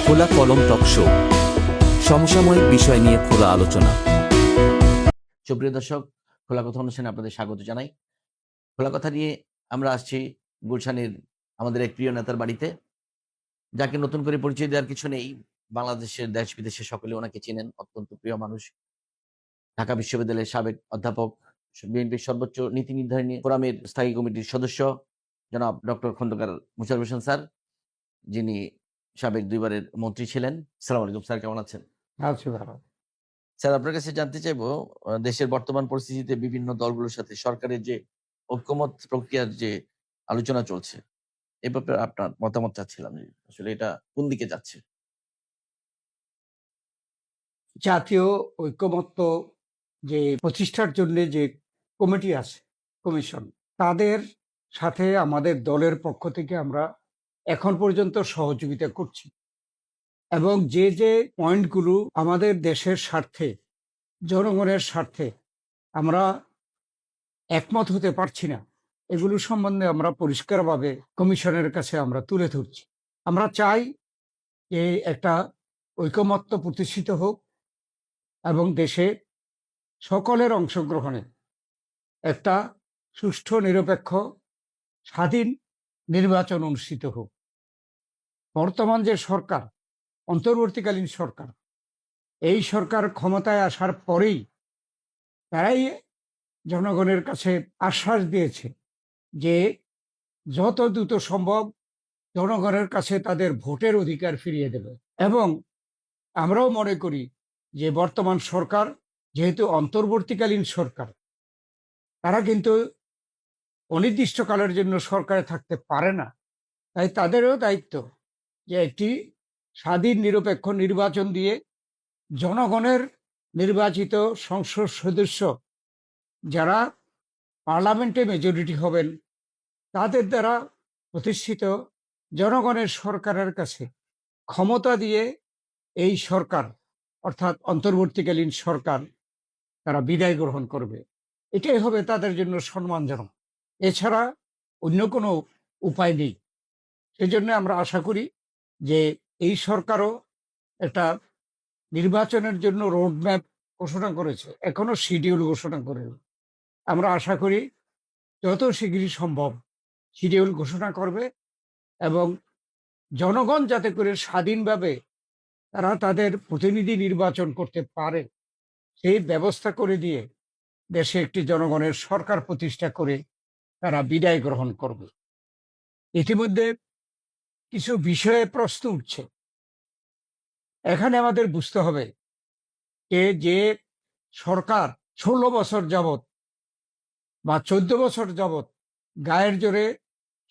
খোলা কলম talk show, সমসাময়িক বিষয় নিয়ে খোলা আলোচনা। সুপ্রিয় দর্শক, খোলা কথা অনুষ্ঠানে আপনাদের স্বাগত জানাই। খোলা কথা নিয়ে আমরা আসছি গুলশানের আমাদের এক প্রিয় নেতার বাড়িতে, যাকে নতুন করে পরিচয় দেওয়ার কিছু নেই। বাংলাদেশের দেশ বিদেশে সকলে ওনাকে চেনেন। অত্যন্ত প্রিয় মানুষ। ঢাকা বিশ্ববিদ্যালয়ের সাবেক অধ্যাপক, বিএনপির সর্বোচ্চ নীতি নির্ধারণী ফোরামের স্থায়ী কমিটির সদস্য জনাব ডক্টর খন্দকার মোশাররফ হোসেন স্যার, যিনি সাবেক ২ বারের মন্ত্রী ছিলেন। আসসালামু আলাইকুম স্যার, কেমন আছেন? আছি ভালো। স্যার, আপনার কাছে জানতে চাইবো, দেশের বর্তমান পরিস্থিতিতে বিভিন্ন দলগুলোর সাথে সরকারের যে ঐকমত্য প্রক্রিয়ার যে আলোচনা চলছে, এ ব্যাপারে আপনার মতামত চাচ্ছিলাম যে আসলে এটা কোন দিকে যাচ্ছে? জাতীয় ঐকমত্য যে প্রতিষ্ঠার জন্য যে কমিটি আছে, কমিশন, তাদের সাথে আমাদের দলের পক্ষ থেকে আমরা এখন পর্যন্ত সহযোগিতা করছি এবং যে যে পয়েন্টগুলো আমাদের দেশের স্বার্থে, জনগণের স্বার্থে আমরা একমত হতে পারছি না, এগুলো সম্বন্ধে আমরা পরিষ্কারভাবে কমিশনের কাছে আমরা তুলে ধরছি। আমরা চাই যে একটা ঐকমত্য প্রতিষ্ঠিত হোক এবং দেশে সকলের অংশগ্রহণে একটা সুষ্ঠু, নিরপেক্ষ, স্বাধীন নির্বাচন অনুষ্ঠিত হোক। বর্তমান যে সরকার, অন্তর্বর্তীকালীন সরকার, এই সরকার ক্ষমতায় আসার পরেই তারাই জনগণের কাছে আশ্বাস দিয়েছে যে যত দ্রুত সম্ভব জনগণের কাছে তাদের ভোটের অধিকার ফিরিয়ে দেবে। এবং আমরাও মনে করি যে বর্তমান সরকার যেহেতু অন্তর্বর্তীকালীন সরকার, তারা কিন্তু অনির্দিষ্টকালের জন্য সরকারে থাকতে পারে না। তাই তাদেরও দায়িত্ব যে একটি স্বাধীন নিরপেক্ষ নির্বাচন দিয়ে জনগণের নির্বাচিত সংসদ সদস্য যারা পার্লামেন্টে মেজরিটি হবেন, তাদের দ্বারা প্রতিষ্ঠিত জনগণের সরকারের কাছে ক্ষমতা দিয়ে এই সরকার, অর্থাৎ অন্তর্বর্তীকালীন সরকার, তারা বিদায় গ্রহণ করবে। এটাই হবে তাদের জন্য সম্মানজনক। এছাড়া অন্য কোনো উপায় নেই। সেজন্য আমরা আশা করি যে এই সরকারও একটা নির্বাচনের জন্য রোডম্যাপ ঘোষণা করেছে, এখনো শিডিউল ঘোষণা করেনি। আমরা আশা করি যত শীঘ্রই সম্ভব শিডিউল ঘোষণা করবে এবং জনগণ যাতে করে স্বাধীনভাবে তারা তাদের প্রতিনিধি নির্বাচন করতে পারে, সেই ব্যবস্থা করে দিয়ে দেশে একটি জনগণের সরকার প্রতিষ্ঠা করে তারা বিদায় গ্রহণ করবে। ইতিমধ্যে কিছু বিষয়ে প্রশ্ন উঠছে। এখানে আমাদের বুঝতে হবে যে সরকার ১৬ বছর যাবৎ বা ১৪ বছর যাবৎ গায়ের জোরে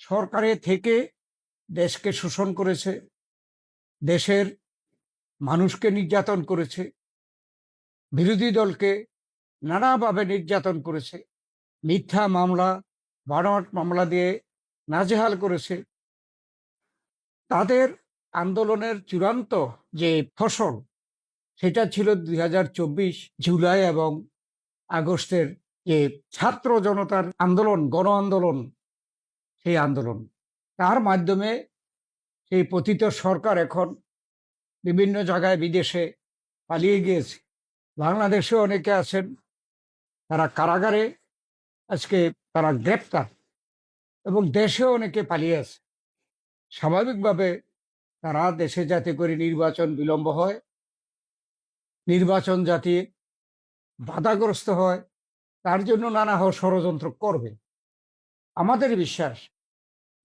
সরকারে থেকে দেশকে শোষণ করেছে, দেশের মানুষকে নির্যাতন করেছে, বিরোধী দলকে নানাভাবে নির্যাতন করেছে, মিথ্যা মামলা, বানোয়াট মামলা দিয়ে নাজেহাল করেছে। তাদের আন্দোলনের চূড়ান্ত যে ফসল, সেটা ছিল ২০২৪ জুলাই এবং আগস্টের যে ছাত্র জনতার আন্দোলন, গণ আন্দোলন, সেই আন্দোলন। তার মাধ্যমে সেই পতিত সরকার এখন বিভিন্ন জায়গায় বিদেশে পালিয়ে গিয়েছে। বাংলাদেশে অনেকে আছেন, তারা কারাগারে, আজকে তারা গ্রেপ্তার, এবং দেশেও অনেকে পালিয়ে আছে। স্বাভাবিকভাবে তারা দেশে যাতে করে নির্বাচন বিলম্ব হয়, নির্বাচন যাতে বাধাগ্রস্ত হয়, তার জন্য নানা ষড়যন্ত্র করবে। আমাদের বিশ্বাস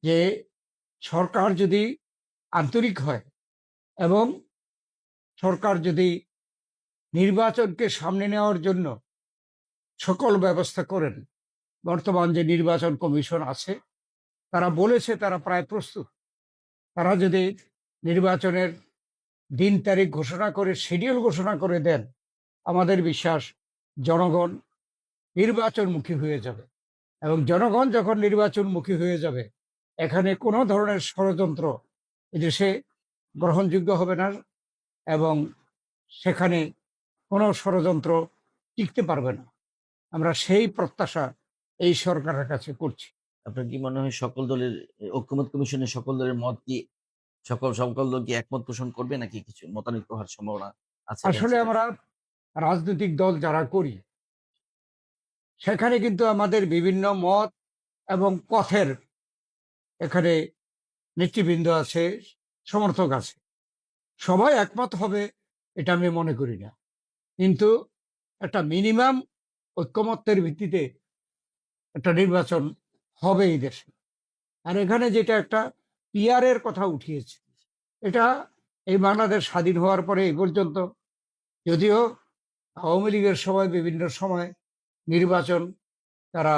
যে সরকার যদি আন্তরিক হয় এবং সরকার যদি নির্বাচনকে সামনে নেওয়ার জন্য সকল ব্যবস্থা করেন, বর্তমান যে নির্বাচন কমিশন আছে তারা বলেছে তারা প্রায় প্রস্তুত। তারা যদি নির্বাচনের দিন তারিখ ঘোষণা করে শিডিউল ঘোষণা করে দেন, আমাদের বিশ্বাস জনগণ নির্বাচনমুখী হয়ে যাবে। এবং জনগণ যখন নির্বাচনমুখী হয়ে যাবে, এখানে কোনো ধরনের ষড়যন্ত্র এদেশে গ্রহণযোগ্য হবে না এবং সেখানে কোনো ষড়যন্ত্র টিকতে পারবে না। আমরা সেই প্রত্যাশা এই সরকারের কাছে করছি। আপনার কি মনে হয় সকল দলের ঐকমত্য কমিশনের সকল দলের মত কি সকল দল কি একমত পোষণ করবে নাকি কিছু মতানৈক্য হওয়ার সম্ভাবনা আছে আসলে এনসিপির? আমরা রাজনৈতিক দল যারা করি সেখানে কিন্তু আমাদের বিভিন্ন মত এবং পথের এখানে নেতৃবৃন্দ আছে, সমর্থক আছে। সবাই একমত হবে এটা আমি মনে করি না, কিন্তু একটা মিনিমাম ঐক্যমত্যের ভিত্তিতে একটা নির্বাচন হবে এই দেশে। আর এখানে যেটা একটা পিআরের কথা উঠিয়েছে, এটা এই বাংলাদেশ স্বাধীন হওয়ার পরে এই পর্যন্ত, যদিও আওয়ামী লীগের সময় বিভিন্ন সময় নির্বাচন তারা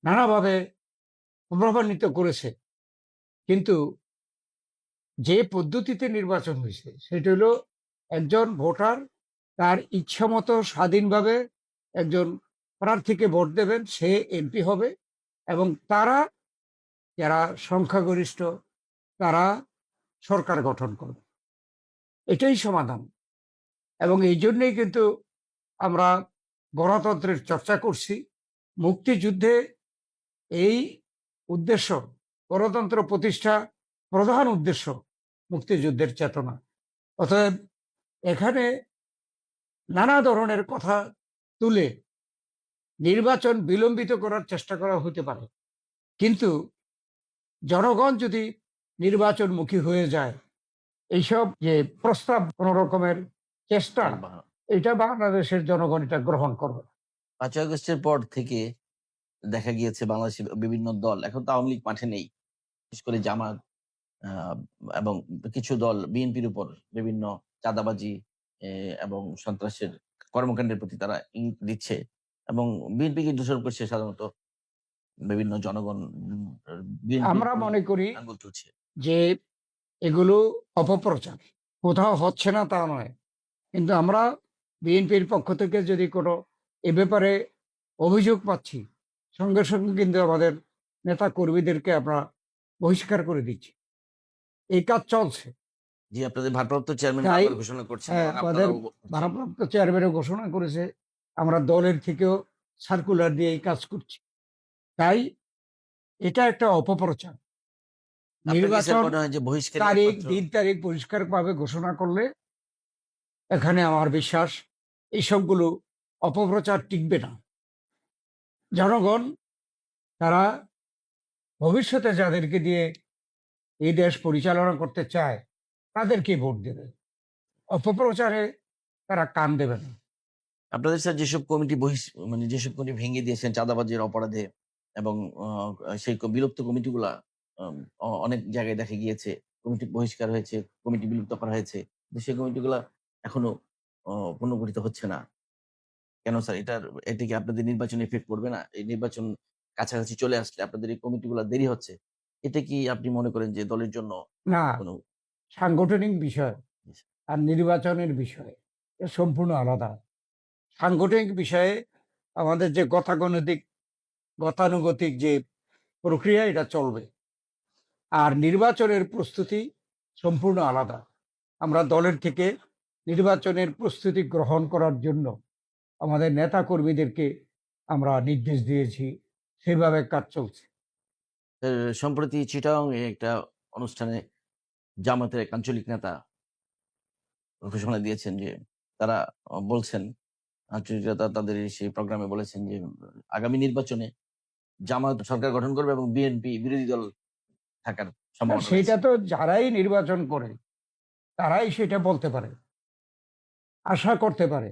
নানাভাবে প্রভাবান্বিত করেছে, কিন্তু যে পদ্ধতিতে নির্বাচন হয়েছে সেটা হলো একজন ভোটার তার ইচ্ছামতো স্বাধীনভাবে একজন প্রার্থীকে ভোট দেবেন, সে এমপি হবে এবং তারা যারা সংখ্যাগরিষ্ঠ তারা সরকার গঠন করবে। এটাই সমাধান। এবং এই জন্যই কিন্তু আমরা গণতন্ত্রের চর্চা করছি। মুক্তিযুদ্ধে এই উদ্দেশ্য, গণতন্ত্র প্রতিষ্ঠা প্রধান উদ্দেশ্য মুক্তিযুদ্ধের চেতনা। অতএব এখানে নানা ধরনের কথা তুলে নির্বাচন বিলম্বিত করার চেষ্টা করা হতে পারে, কিন্তু জনগণ যদি নির্বাচনমুখী হয়ে যায়, এইসব যে প্রস্তাব কোন রকমের চেষ্টা, এটা বাংলাদেশের জনগণ এটা গ্রহণ করবে না। 5ই আগস্টের পর থেকে দেখা গিয়েছে বাংলাদেশের বিভিন্ন দল, এখন তো আওয়ামী লীগ মাঠে নেই, বিশেষ করে জামাত আহ, এবং কিছু দল বিএনপির উপর বিভিন্ন চাঁদাবাজি এবং সন্ত্রাসের কর্মকাণ্ডের প্রতি তারা ইঙ্গিত দিচ্ছে এবং বিএনপিকে দোষারোপ করছে সাধারণত বিভিন্ন জনগণ। বিএনপির আমরা মনে করি আঙ্গুল তুলছে। যে এগুলো অপপ্রচার, কোথাও হচ্ছে না তা নয়, কিন্তু আমরা বিএনপির পক্ষ থেকে যদি কোনো এ ব্যাপারে অভিযোগ পাচ্ছি, সঙ্গে সঙ্গে কিন্তু আমাদের নেতা কর্মীদেরকে আমরা বহিষ্কার করে দিচ্ছি। এই কাজ চলছে। জি, আপনাদের ভারপ্রাপ্ত চেয়ারম্যান তাই ঘোষণা করছেন হ্যাঁ, এবং আমাদের আপনারাও করছেন। ভারপ্রাপ্ত চেয়ারম্যানও ঘোষণা করেছে, আমরা দলের থেকেও সার্কুলার দিয়ে এই কাজ করছি। তাই এটা একটা অপপ্রচার। আপনার কি স্যার নির্বাচন মনে হয় যে বহিষ্কারের তারিখ, একমাত্র দিন তারিখ পরিষ্কারভাবে ঘোষণা করলে এখানে আমার বিশ্বাস এইসবগুলো অপপ্রচার টিকবে না। জনগণ তারা ভবিষ্যতে যাদেরকে দিয়ে এই দেশ পরিচালনা করতে চায় তাদেরকে ভোট দেবে, অপপ্রচারে তারা কান দেবে না। আপনাদের স্যার যেসব কমিটি মানে যেসব কমিটি ভেঙে দিয়েছেন চাঁদাবাজির অপরাধে এবং সেই বিলুপ্ত কমিটিগুলা অনেক জায়গায় দেখা গিয়েছে কমিটি বহিষ্কার হয়েছে, কমিটি বিলুপ্ত করা হয়েছে, কিন্তু সেই কমিটিগুলা এখনো পুনর্গঠিত হচ্ছে না কেন স্যার? এটা কি আপনাদের নির্বাচনে এফেক্ট করবে না? এই নির্বাচন কাছাকাছি চলে আসলে আপনাদের এই কমিটিগুলা দেরি হচ্ছে, এটা কি আপনি মনে করেন যে দলের জন্য না, কোনো? সাংগঠনিক বিষয় আর নির্বাচনের বিষয় এ সম্পূর্ণ আলাদা। সাংগঠনিক বিষয়ে আমাদের যে গতানুগতিক যে প্রক্রিয়া এটা চলবে, আর নির্বাচনের প্রস্তুতি সম্পূর্ণ আলাদা। আমরা দলের থেকে নির্বাচনের প্রস্তুতি গ্রহণ করার জন্য আমাদের নেতা কর্মীদেরকে আমরা নির্দেশ দিয়েছি, সেভাবে কাজ চলছে। সম্প্রতি চিটাগাং এ একটা অনুষ্ঠানে জামাতের এক আঞ্চলিক নেতা ঘোষণা দিয়েছেন যে তারা বলছেন, আঞ্চলিক নেতা তাদের সেই প্রোগ্রামে বলেছেন যে আগামী নির্বাচনে জামাত সরকার গঠন করবে এবং বিএনপি বিরোধী দল থাকার সম্ভাবনা সেইটা রয়েছে। তো যারাই নির্বাচন করে তারাই সেটা বলতে পারে, আশা করতে পারে,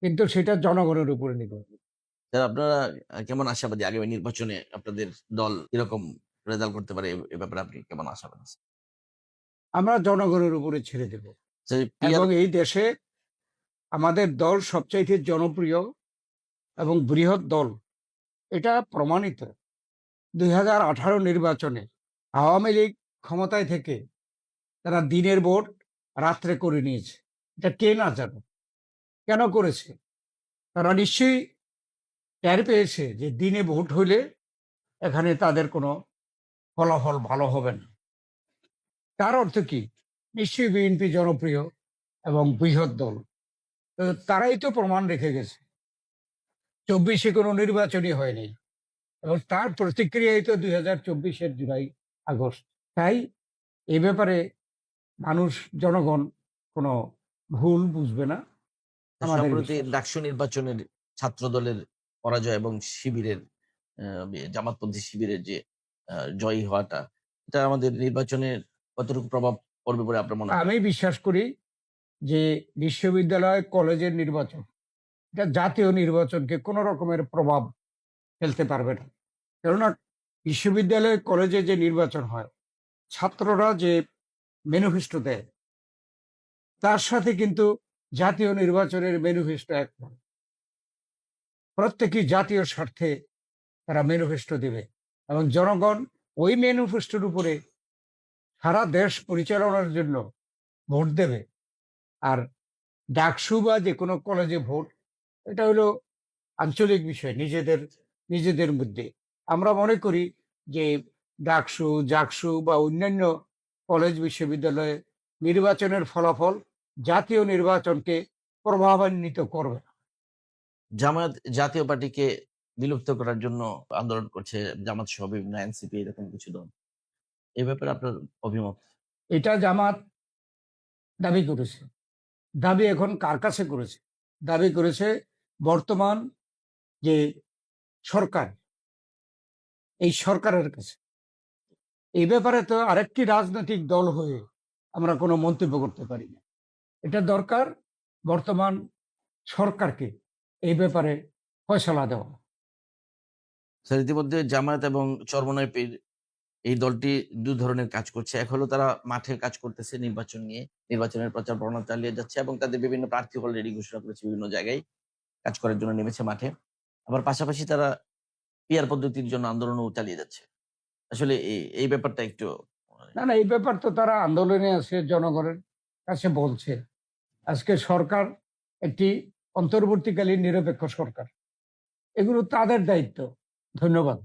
কিন্তু সেটা জনগণের উপরে নির্ভর করে। স্যার, আপনারা কেমন আশাবাদী আগামী নির্বাচনে আপনাদের দল কিরকম রেজাল্ট করতে পারে, এ ব্যাপারে আপনি কেমন আশাবাদী আছেন? আমরা জনগণের উপরে ছেড়ে দেব। স্যার, পিয়ার এবং এই দেশে আমাদের দল সবচাইতে জনপ্রিয় এবং বৃহৎ দল, এটা প্রমাণিত। 2018 নির্বাচনে আওয়ামী লীগ ক্ষমতায় থেকে তারা দিনের ভোট রাত্রে করে নিয়েছে। এটা কে না জানে, কেন করেছে? তারা নিশ্চয়ই টের পেয়েছে যে দিনে ভোট হইলে এখানে তাদের কোনো ফলাফল ভালো হবে না। তার অর্থ কি? নিশ্চয়ই বিএনপি জনপ্রিয় এবং বৃহৎ দল। তো তারাই তো প্রমাণ রেখে গেছে। 24-এ কোনো নির্বাচনই হয়নি এবং তার প্রতিক্রিয়াই তো 2024-এর জুলাই আগস্ট। তাই এই ব্যাপারে মানুষ, জনগণ কোনো ভুল বুঝবে না আমাদের সম্প্রতি বিশ্বাস। ডাকসু নির্বাচনের ছাত্র দলের পরাজয় এবং শিবিরের জামাতপন্থী শিবিরের যে জয়ী হওয়াটা, এটা আমাদের নির্বাচনের কতটুকু প্রভাব পড়বে বলে আপনার মনে হয়? আমি বিশ্বাস করি যে বিশ্ববিদ্যালয়, কলেজের নির্বাচন এটা জাতীয় নির্বাচনকে কোনো রকমের প্রভাব ফেলতে পারবে না। কেননা বিশ্ববিদ্যালয়, কলেজে যে নির্বাচন হয়, ছাত্ররা যে ম্যানিফেস্টো দেয়, তার সাথে কিন্তু জাতীয় নির্বাচনের ম্যানিফেস্টো এক নয়। প্রত্যেকেই জাতীয় স্বার্থে তারা ম্যানিফেস্টো দেবে এবং জনগণ ওই ম্যানিফেস্টোর উপরে সারা দেশ পরিচালনার জন্য ভোট দেবে। আর ডাকসু বা যে কোনো কলেজে ভোট, এটা হলো আঞ্চলিক বিষয়, নিজেদের নিজেদের মধ্যে। আমরা মনে করি যে ডাকসু, জাকসু বা অন্যান্য কলেজ, বিশ্ববিদ্যালয়ে নির্বাচনের ফলাফল জাতীয় নির্বাচনকে প্রভাবান্বিত করবে না। জামায়াত জাতীয় পার্টিকে বিলুপ্ত করার জন্য আন্দোলন করছে, জামাত সহ বিভিন্ন এনসিপি এরকম কিছু দল। এই ব্যাপারে আপনার অভিমত? এটা জামাত দাবি করেছে। দাবি এখন কার কাছে করেছে? দাবি করেছে বর্তমান যে সরকার, এই সরকারের কাছে। এই ব্যাপারে তো আরেকটি রাজনৈতিক দল হয়ে আমরা কোনো মন্তব্য করতে পারি না। এটা দরকার বর্তমান সরকারকে এই ব্যাপারে ফয়সালা দেওয়া। স্যার, ইতিমধ্যে জামায়াত এবং চরমনাই পীর এই দলটি ২ ধরনের কাজ করছে। এক হলো তারা মাঠের কাজ করতেছে নির্বাচন নিয়ে। নির্বাচনের প্রচার প্রচারণা চালিয়ে যাচ্ছে এবং তাদের বিভিন্ন প্রার্থী অলরেডি ঘোষণা করেছে, বিভিন্ন জায়গায় কাজ করার জন্য নেমেছে মাঠে। আবার পাশাপাশি তারা পিআর পদ্ধতির জন্য আন্দোলনও চালিয়ে যাচ্ছে। আসলে এই ব্যাপারটা একটু না, না, এই ব্যাপার তো তারা আন্দোলনে আছে, জনগণের কাছে বলছে। আজকে সরকার একটি অন্তর্বর্তীকালীন নিরপেক্ষ সরকার। এগুলো তাদের দায়িত্ব। ধন্যবাদ।